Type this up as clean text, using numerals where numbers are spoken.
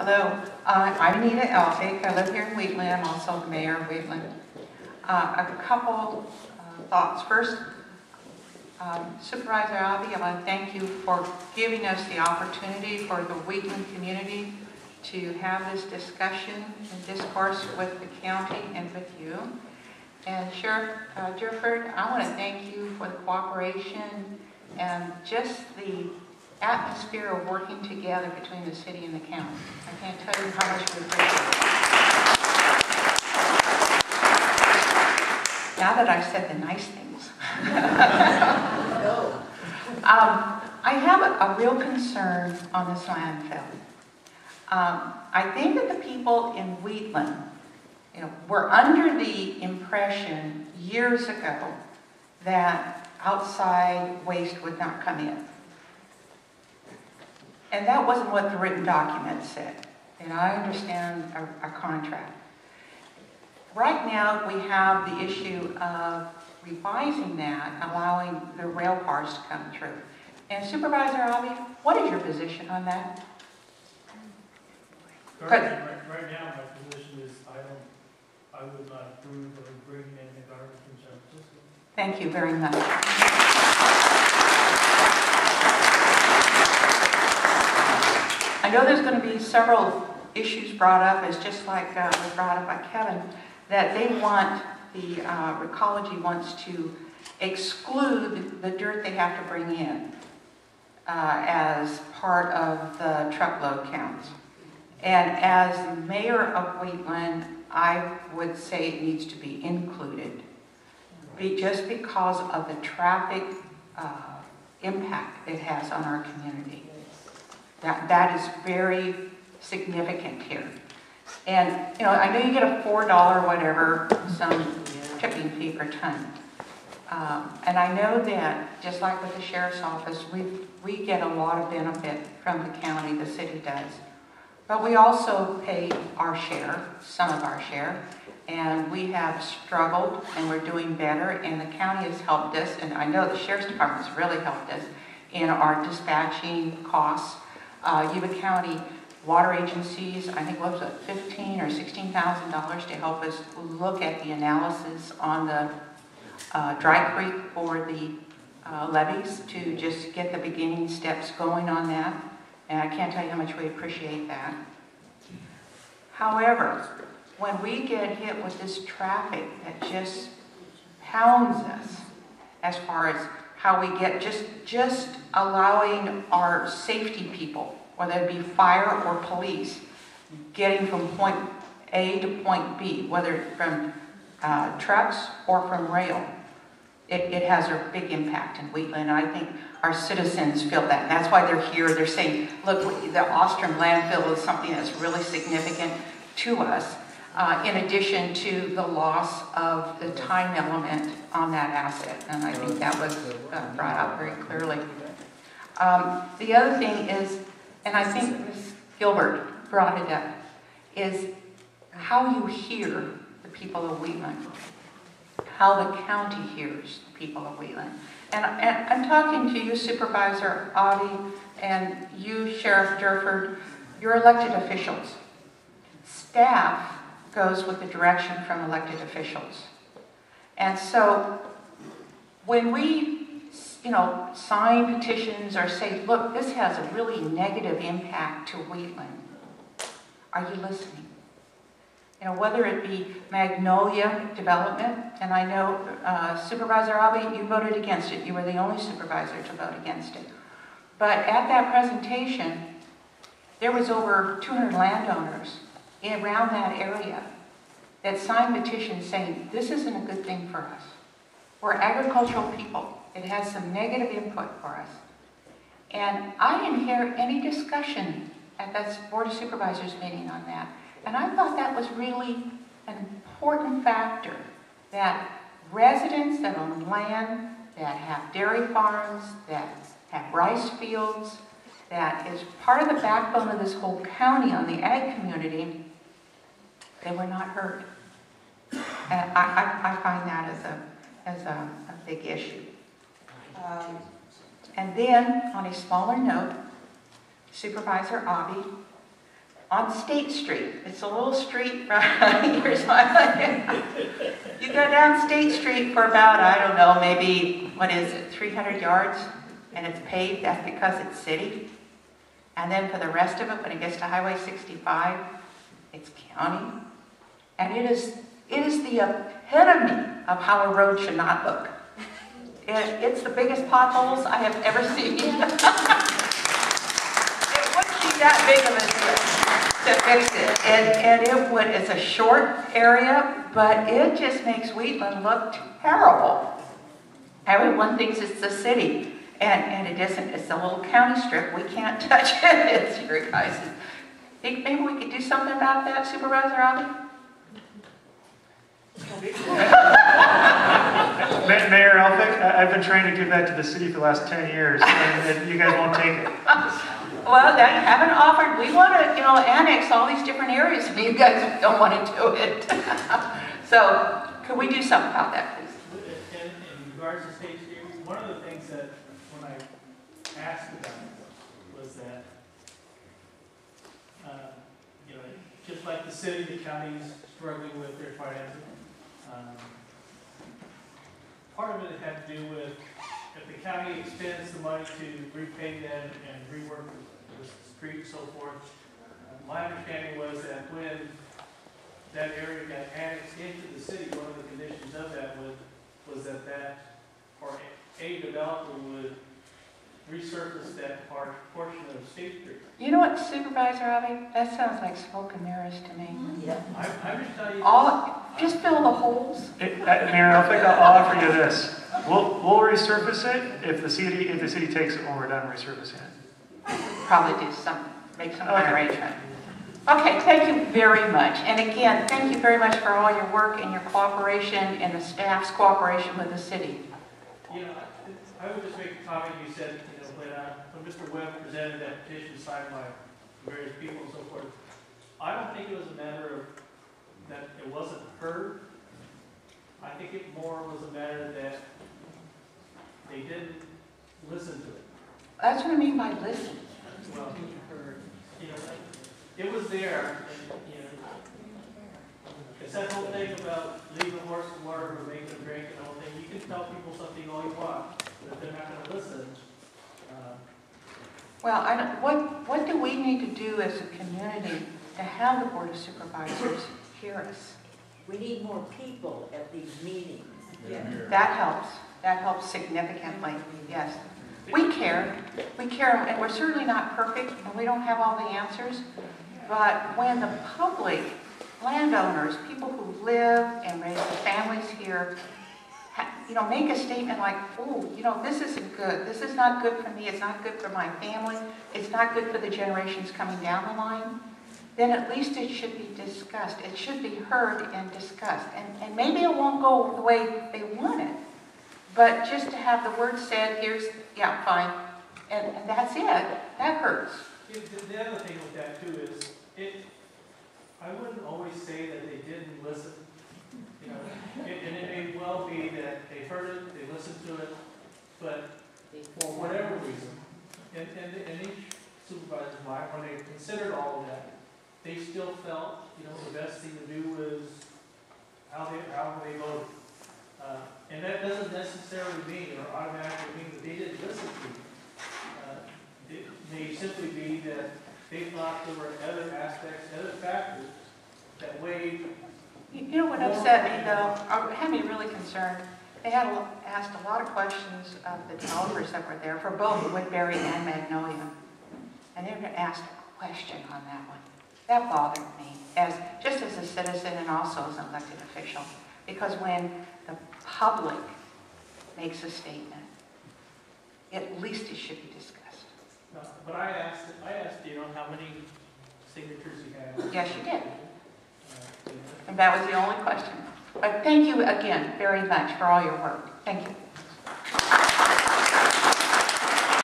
Hello, I'm Anita Elphick. I live here in Wheatland. I'm also the mayor of Wheatland. A couple thoughts. First, Supervisor Abbey, I want to thank you for giving us the opportunity for the Wheatland community to have this discussion and discourse with the county and with you. And Sheriff Durford, I want to thank you for the cooperation and just the atmosphere of working together between the city and the county. I can't tell you how much we appreciate it. Now that I've said the nice things. I have a real concern on this landfill. I think that the people in Wheatland, were under the impression years ago that outside waste would not come in. And that wasn't what the written document said. And I understand a contract. Right now, we have the issue of revising that, allowing the rail cars to come through. And Supervisor Abbey, what is your position on that? Right now, my position is I would not approve of bringing in the garbage from San Francisco. Thank you very much. I know there's going to be several issues brought up, as just like was brought up by Kevin, that they want, the Ecology wants to exclude the dirt they have to bring in as part of the truckload counts. And as mayor of Wheatland, I would say it needs to be included, just because of the traffic impact it has on our community. That is very significant here. And, I know you get a $4 whatever, some tipping fee per ton. And I know that, just like with the sheriff's office, we get a lot of benefit from the county, the city does. But we also pay our share, some of our share, and we have struggled and we're doing better, and the county has helped us, and I know the sheriff's department has really helped us in our dispatching costs. Yuba County water agencies, I think, what was it, $15,000 or $16,000 to help us look at the analysis on the Dry Creek for the levees, to just get the beginning steps going on that. And I can't tell you how much we appreciate that. However, when we get hit with this traffic that just pounds us, as far as how we get just allowing our safety people, whether it be fire or police, getting from point A to point B, whether from trucks or from rail, it has a big impact in Wheatland. And I think our citizens feel that. And that's why they're here. They're saying, look, the Ostrom landfill is something that's really significant to us, in addition to the loss of the time element on that asset. And I think that was brought out very clearly. The other thing is, and I think Ms. Gilbert brought it up, is how you hear the people of Wheatland, how the county hears the people of Wheatland. And I'm talking to you, Supervisor Abbey, and you, Sheriff Durford. You're elected officials. Staff goes with the direction from elected officials. And so when we, sign petitions or say, look, this has a really negative impact to Wheatland, are you listening? Whether it be Magnolia Development, and I know Supervisor Abbey, you voted against it. You were the only supervisor to vote against it. But at that presentation, there was over 200 landowners around that area that signed petitions saying, this isn't a good thing for us. We're agricultural people. It has some negative input for us. And I didn't hear any discussion at that Board of Supervisors meeting on that. And I thought that was really an important factor, that residents that own land, that have dairy farms, that have rice fields, that is part of the backbone of this whole county on the ag community, they were not heard. And I find that as a big issue. And then, on a smaller note, Supervisor Abbey, on State Street. It's a little street, right? You're smiling. You go down State Street for about, I don't know, maybe, 300 yards, and it's paved. That's because it's city. And then for the rest of it, when it gets to Highway 65, it's county. And it is the epitome of how a road should not look. It's the biggest potholes I have ever seen. It wouldn't be that big of a to fix it. And it's a short area, but it just makes Wheatland look terrible. Everyone thinks it's the city. And it isn't. It's a little county strip. We can't touch it. It's your guys'. Think maybe we could do something about that, Supervisor Avi? Mayor Elphick, I've been trying to give that to the city for the last 10 years, and you guys won't take it. Well, that haven't offered. We want to, annex all these different areas, and you guys don't want to do it. So, could we do something about that, please? In regards to State Street, one of the things that when I asked about it was that, just like the city, the county's struggling with their finances. Part of it had to do with if the county expends the money to repay them and rework the street and so forth. My understanding was that when that area got annexed into the city, one of the conditions of that was that a developer would resurface that portion of State Street. You know what, Supervisor Avi? That sounds like smoke and mirrors to me. Yeah. I'm just telling you. Just fill the holes. Mayor Elphick, I'll offer you this. We'll resurface it if the city takes it when we're done resurfacing it. Probably make some kind of arrangement. Okay, thank you very much. And again, thank you very much for all your work and your cooperation and the staff's cooperation with the city. I would just make a comment. You said, when Mr. Webb presented that petition signed by various people and so forth, I don't think it was a matter of that it wasn't heard. I think it more was a matter that they didn't listen to it. That's what I mean by listen. Well, it was there. And, it's that whole thing about leave the horse in water or make them drink and the whole thing. You can tell people something all you want, but if they're not going to listen. Well, what do we need to do as a community to have the Board of Supervisors hear us? We need more people at these meetings. Yeah. That helps. That helps significantly, yes. We care, and we're certainly not perfect, and we don't have all the answers, but when the public, landowners, people who live and raise their families here, make a statement like, oh, this isn't good. This is not good for me. It's not good for my family. It's not good for the generations coming down the line. Then at least it should be discussed. It should be heard and discussed. And maybe it won't go the way they want it. But just to have the word said, yeah, fine. And that's it. That hurts. The other thing with that, too, is I wouldn't always say that they didn't listen. And it may well be that they heard it, they listened to it, but for whatever reason, and each supervisor's mind, when they considered all of that, they still felt, the best thing to do was how they voted. And that doesn't necessarily mean or automatically mean that they didn't listen to you. It may simply be that they thought there were other aspects, other factors that weighed. You know what upset me, though? It had me really concerned. They had asked a lot of questions of the developers that were there for both Woodbury and Magnolia. And they were asked a question on that one. That bothered me, just as a citizen and also as an elected official. Because when the public makes a statement, at least it should be discussed. No, but I asked how many signatures you had. Yes, you did. And that was the only question. But thank you again very much for all your work. Thank you.